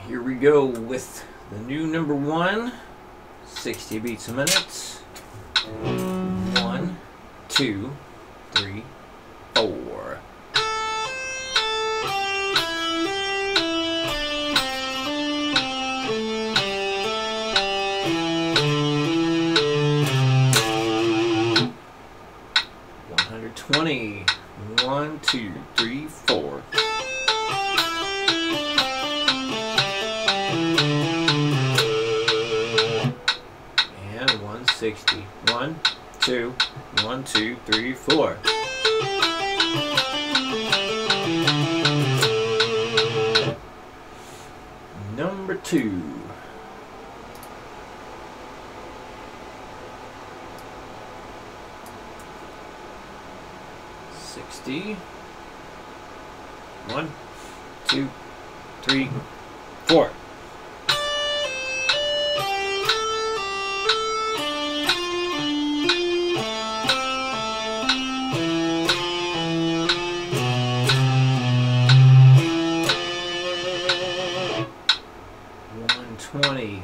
Here we go with the new number 1, 60 beats a minute. 1, 2, 3, 4. $120. 1, 2, 3, 4. And 160. 1, 2, 1, 2, 3, 4. Number 2. $60. 1, 2, 3, 4. $120.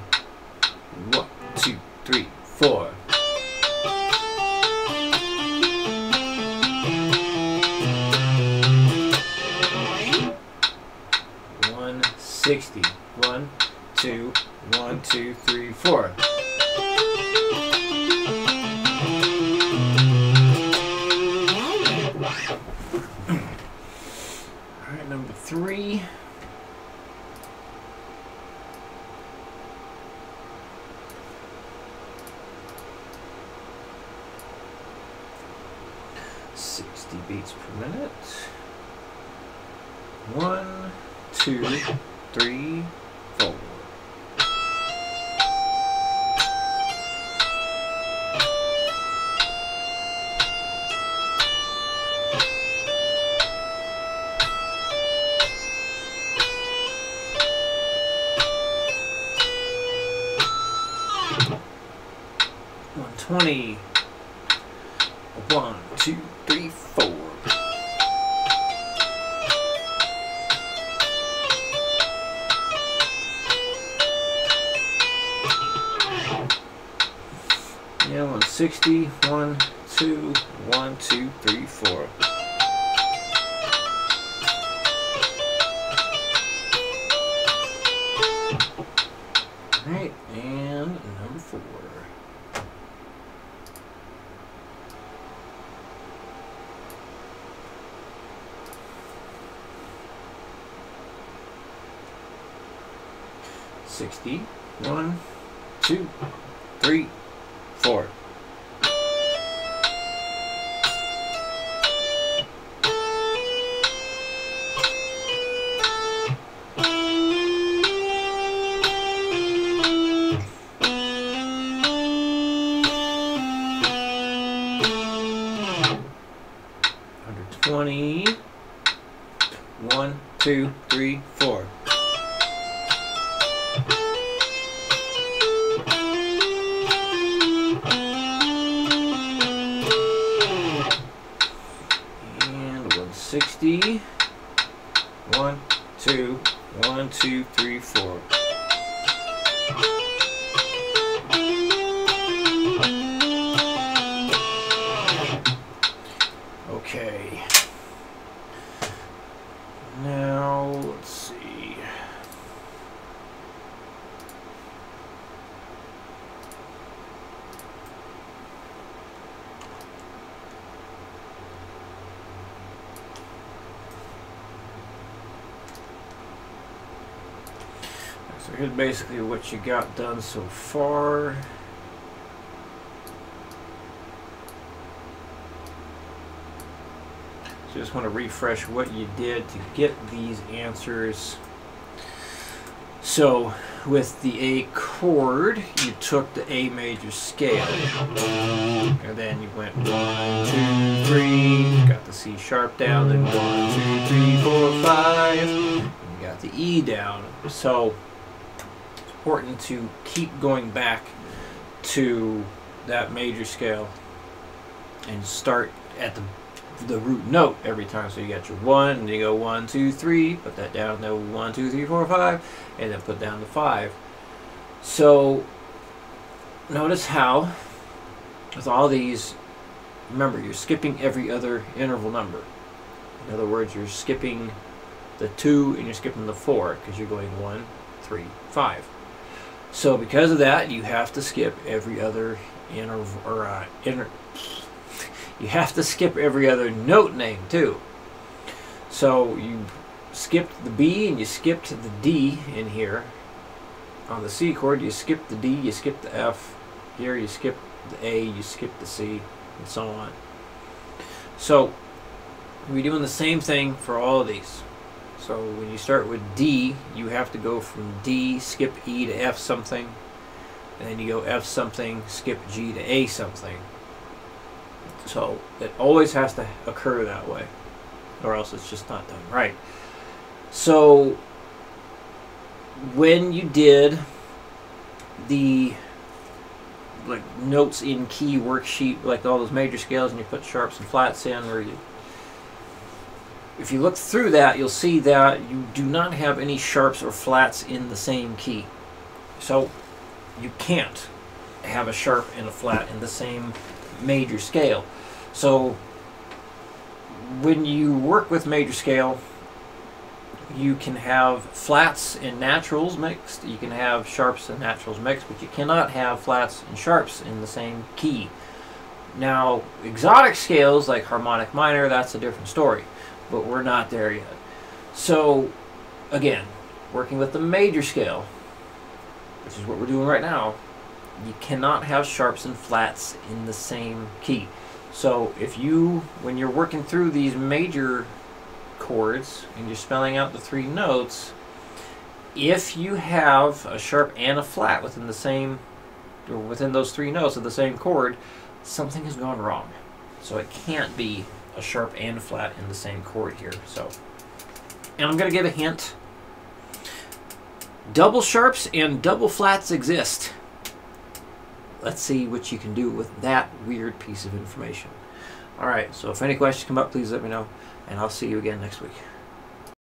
1, 2, 3, 4. $160. 1, 2, 1, 2, 3, 4. Alright, number 3. $60 beats per minute. 1, 2, 3, 4. $120. 1, 2, 3, 4. Yeah, 160. 1, 2, 1, 2, 3, 4. Alright, and number 4. $60. 1, 2, 3, 4. $120. 1, 2, 3, 4. And 160. 1, 2, 1, 2, 3, 4. Okay. Now, let's see. So here's basically what you got done so far. Just want to refresh what you did to get these answers. So with the A chord, you took the A major scale, and then you went 1, 2, 3, got the C sharp down, then 1, 2, 3, 4, 5, and you got the E down. So it's important to keep going back to that major scale and start at the the root note every time. So you got your 1, and you go 1, 2, 3, put that down to 1, 2, 3, 4, 5, and then put down to 5. So notice how with all these, remember, you're skipping every other interval number. In other words, you're skipping the 2 and you're skipping the 4 because you're going 1, 3, 5. So because of that, you have to skip every other interval, or you have to skip every other note name too. So you skipped the B and you skipped the D in here. On the C chord, you skip the D, you skip the F. Here you skip the A, you skip the C, and so on. So we're doing the same thing for all of these. So when you start with D, you have to go from D, skip E to F something, and then you go F something, skip G to A something. So it always has to occur that way, or else it's just not done right. So when you did the notes in key worksheet, like all those major scales, and you put sharps and flats in, where you, if you look through that, you'll see that you do not have any sharps or flats in the same key. So you can't have a sharp and a flat in the same major scale. So when you work with major scale, you can have flats and naturals mixed, you can have sharps and naturals mixed, but you cannot have flats and sharps in the same key. Now, exotic scales like harmonic minor, that's a different story, but we're not there yet. So again, working with the major scale, which is what we're doing right now, you cannot have sharps and flats in the same key. So if you, when you're working through these major chords and you're spelling out the 3 notes, if you have a sharp and a flat within the same, or within those 3 notes of the same chord, something has gone wrong. So it can't be a sharp and a flat in the same chord here. So, and I'm going to give a hint. Double sharps and double flats exist. Let's see what you can do with that weird piece of information. Alright, so if any questions come up, please let me know, and I'll see you again next week.